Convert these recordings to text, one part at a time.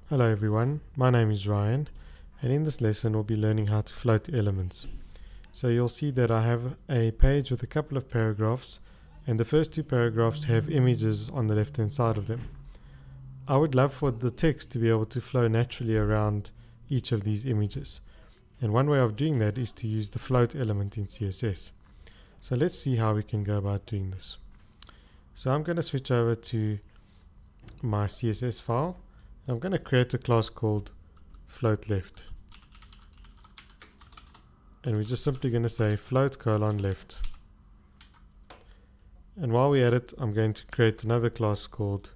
Hello everyone, my name is Ryan, and in this lesson we'll be learning how to float elements. So you'll see that I have a page with a couple of paragraphs, and the first two paragraphs have images on the left hand side of them. I would love for the text to be able to flow naturally around each of these images, and one way of doing that is to use the float element in CSS. So let's see how we can go about doing this. So I'm going to switch over to my CSS file. I'm going to create a class called float left, and we're just simply going to say float : left. And while we're at it, I'm going to create another class called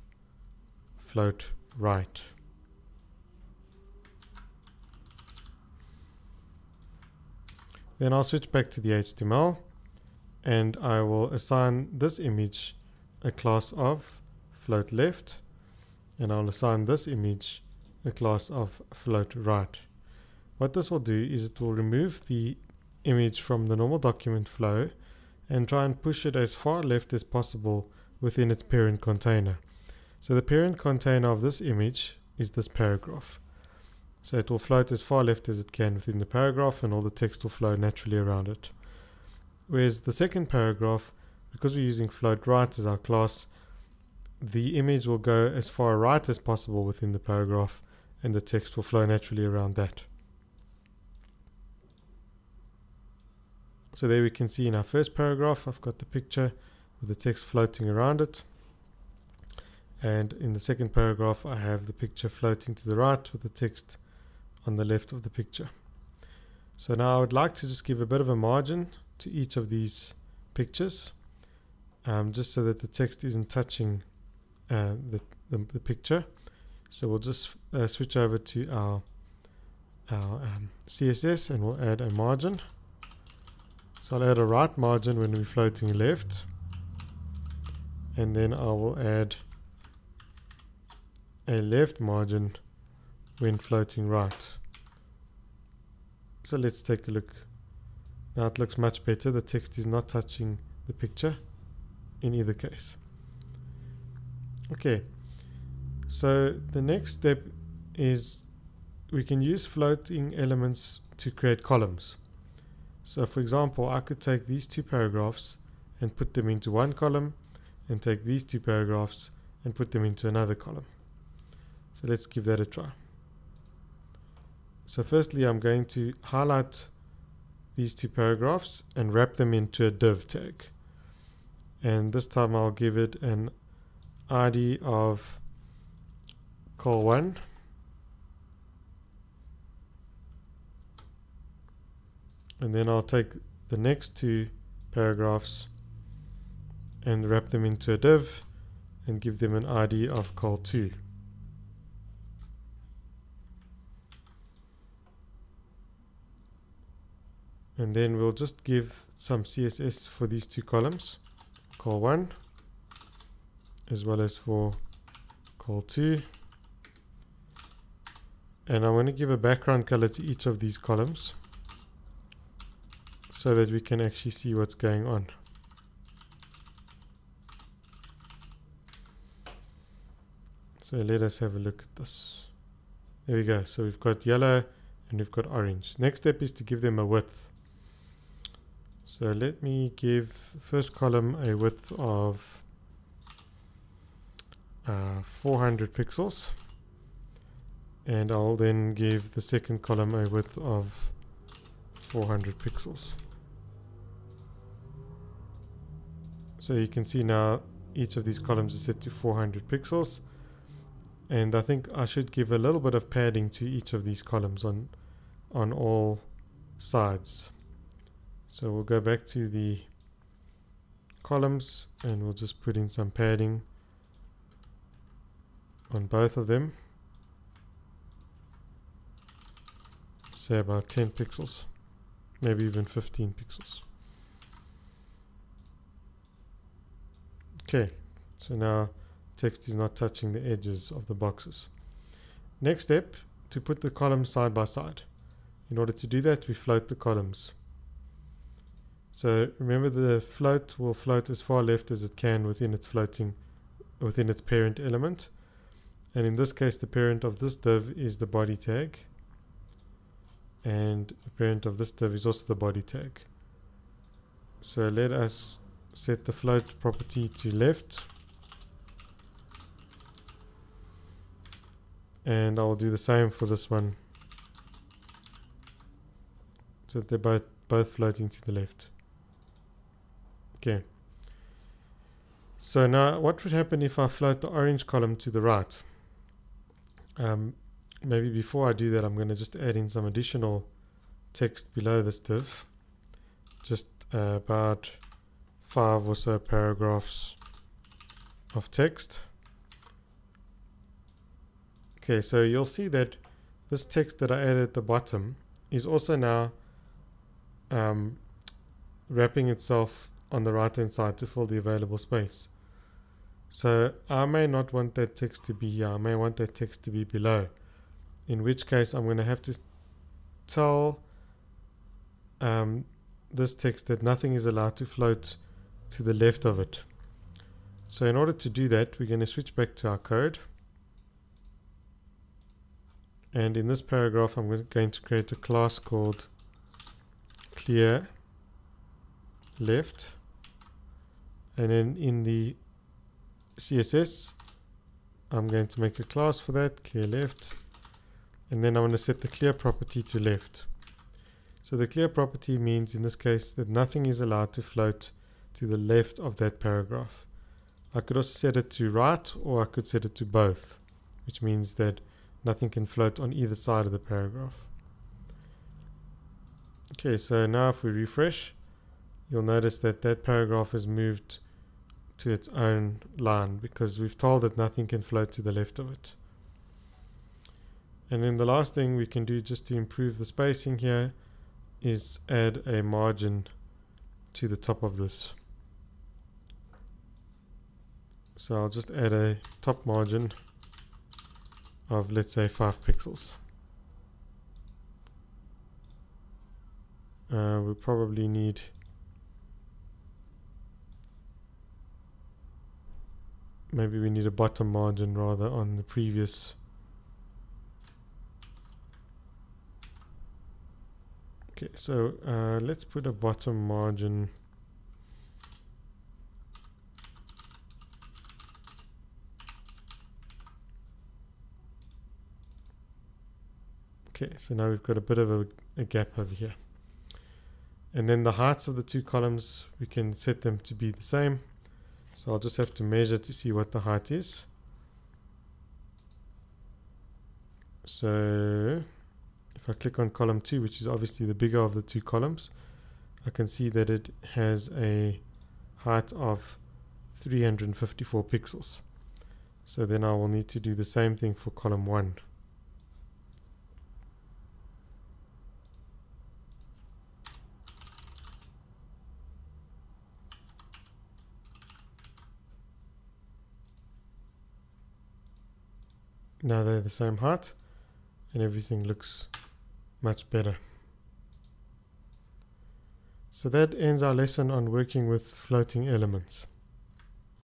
float right. Then I'll switch back to the HTML, and I will assign this image a class of float left, and I'll assign this image a class of float right. What this will do is it will remove the image from the normal document flow and try and push it as far left as possible within its parent container. So the parent container of this image is this paragraph. So it will float as far left as it can within the paragraph, and all the text will flow naturally around it. Whereas the second paragraph, because we're using float right as our class, the image will go as far right as possible within the paragraph, and the text will flow naturally around that. So there we can see in our first paragraph, I've got the picture with the text floating around it. And in the second paragraph, I have the picture floating to the right with the text on the left of the picture. So now I would like to just give a bit of a margin to each of these pictures, just so that the text isn't touching the picture. So we'll just switch over to our CSS, and we'll add a margin. So I'll add a right margin when we're floating left, and then I will add a left margin when floating right. So let's take a look. Now it looks much better. The text is not touching the picture in either case. Okay, so the next step is we can use floating elements to create columns. So for example, I could take these two paragraphs and put them into one column, and take these two paragraphs and put them into another column. So let's give that a try. So firstly, I'm going to highlight these two paragraphs and wrap them into a div tag. And this time I'll give it an ID of col1, and then I'll take the next two paragraphs and wrap them into a div and give them an ID of col2. And then we'll just give some CSS for these two columns, col1 as well as for col2. And I want to give a background color to each of these columns so that we can actually see what's going on. So let us have a look at this. There we go. So we've got yellow and we've got orange. Next step is to give them a width. So let me give first column a width of 400 pixels, and I'll then give the second column a width of 400 pixels. So you can see now each of these columns is set to 400 pixels, and I think I should give a little bit of padding to each of these columns on all sides. So we'll go back to the columns and we'll just put in some padding on both of them, say about 10 pixels, maybe even 15 pixels. Okay, so now text is not touching the edges of the boxes. Next step, to put the columns side by side. In order to do that, we float the columns. So remember, the float will float as far left as it can within its parent element, And in this case, the parent of this div is the body tag. And the parent of this div is also the body tag. So let us set the float property to left. And I'll do the same for this one. So that they're both floating to the left. Okay. So now what would happen if I float the orange column to the right? Maybe before I do that, I'm going to just add in some additional text below this div. Just about 5 or so paragraphs of text. Okay, so you'll see that this text that I added at the bottom is also now wrapping itself on the right hand side to fill the available space. So I may not want that text to be here, I may want that text to be below, in which case I'm going to have to tell this text that nothing is allowed to float to the left of it. So in order to do that, we're going to switch back to our code, and in this paragraph I'm going to create a class called clear left, and then in the CSS I'm going to make a class for that, clear left, and then I'm going to set the clear property to left. So the clear property means in this case that nothing is allowed to float to the left of that paragraph. I could also set it to right, or I could set it to both, which means that nothing can float on either side of the paragraph. Okay, so now if we refresh, you'll notice that that paragraph has moved to its own line because we've told it nothing can float to the left of it. And then the last thing we can do just to improve the spacing here is add a margin to the top of this. So I'll just add a top margin of, let's say, 5 pixels. We'll probably need maybe we need a bottom margin rather on the previous. Okay, so let's put a bottom margin. Okay, so now we've got a bit of a gap over here. And then the heights of the two columns, we can set them to be the same. So I'll just have to measure to see what the height is. So if I click on column 2, which is obviously the bigger of the two columns, I can see that it has a height of 354 pixels. So then I will need to do the same thing for column 1. Now they're the same height and everything looks much better. So that ends our lesson on working with floating elements.